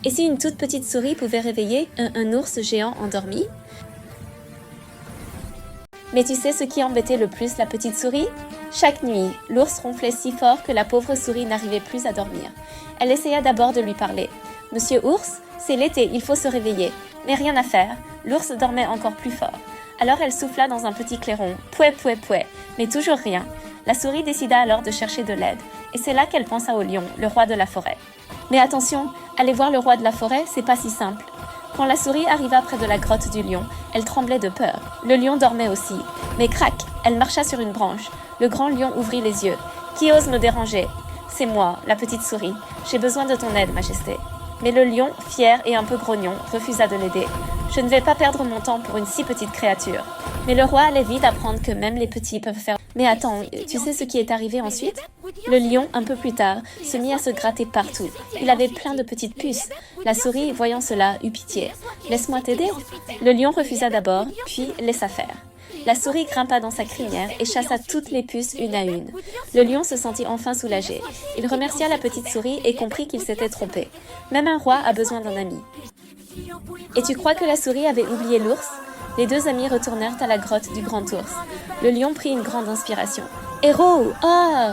Et si une toute petite souris pouvait réveiller un ours géant endormi? Mais tu sais ce qui embêtait le plus la petite souris? Chaque nuit, l'ours ronflait si fort que la pauvre souris n'arrivait plus à dormir. Elle essaya d'abord de lui parler. « Monsieur Ours, c'est l'été, il faut se réveiller. » Mais rien à faire, l'ours dormait encore plus fort. Alors elle souffla dans un petit clairon, pouet pouet pouet, mais toujours rien. La souris décida alors de chercher de l'aide, et c'est là qu'elle pensa au lion, le roi de la forêt. Mais attention, aller voir le roi de la forêt, c'est pas si simple. Quand la souris arriva près de la grotte du lion, elle tremblait de peur. Le lion dormait aussi. Mais crac, elle marcha sur une branche. Le grand lion ouvrit les yeux. « Qui ose me déranger ?»« C'est moi, la petite souris. J'ai besoin de ton aide, majesté. » Mais le lion, fier et un peu grognon, refusa de l'aider. « Je ne vais pas perdre mon temps pour une si petite créature. » Mais le roi allait vite apprendre que même les petits peuvent faire... Mais attends, tu sais ce qui est arrivé ensuite? Le lion, un peu plus tard, se mit à se gratter partout. Il avait plein de petites puces. La souris, voyant cela, eut pitié. « Laisse-moi t'aider ?» Le lion refusa d'abord, puis laissa faire. La souris grimpa dans sa crinière et chassa toutes les puces une à une. Le lion se sentit enfin soulagé. Il remercia la petite souris et comprit qu'il s'était trompé. Même un roi a besoin d'un ami. Et tu crois que la souris avait oublié l'ours? Les deux amis retournèrent à la grotte du grand ours. Le lion prit une grande inspiration. « Héros! Oh !»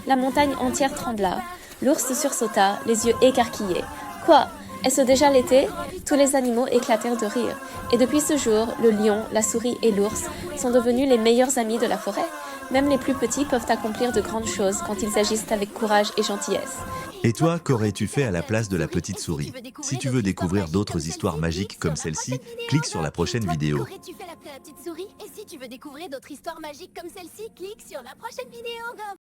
La montagne entière trembla. L'ours sursauta, les yeux écarquillés. « Quoi? Est-ce déjà l'été ?» Tous les animaux éclatèrent de rire. Et depuis ce jour, le lion, la souris et l'ours sont devenus les meilleurs amis de la forêt. Même les plus petits peuvent accomplir de grandes choses quand ils agissent avec courage et gentillesse. Et toi, qu'aurais-tu fait à la place de la petite souris? Si tu veux découvrir d'autres histoires magiques comme celle-ci, clique sur la prochaine vidéo. Qu'aurais-tu fait la petite souris? Et si tu veux découvrir d'autres histoires magiques comme celle-ci, clique sur la prochaine vidéo.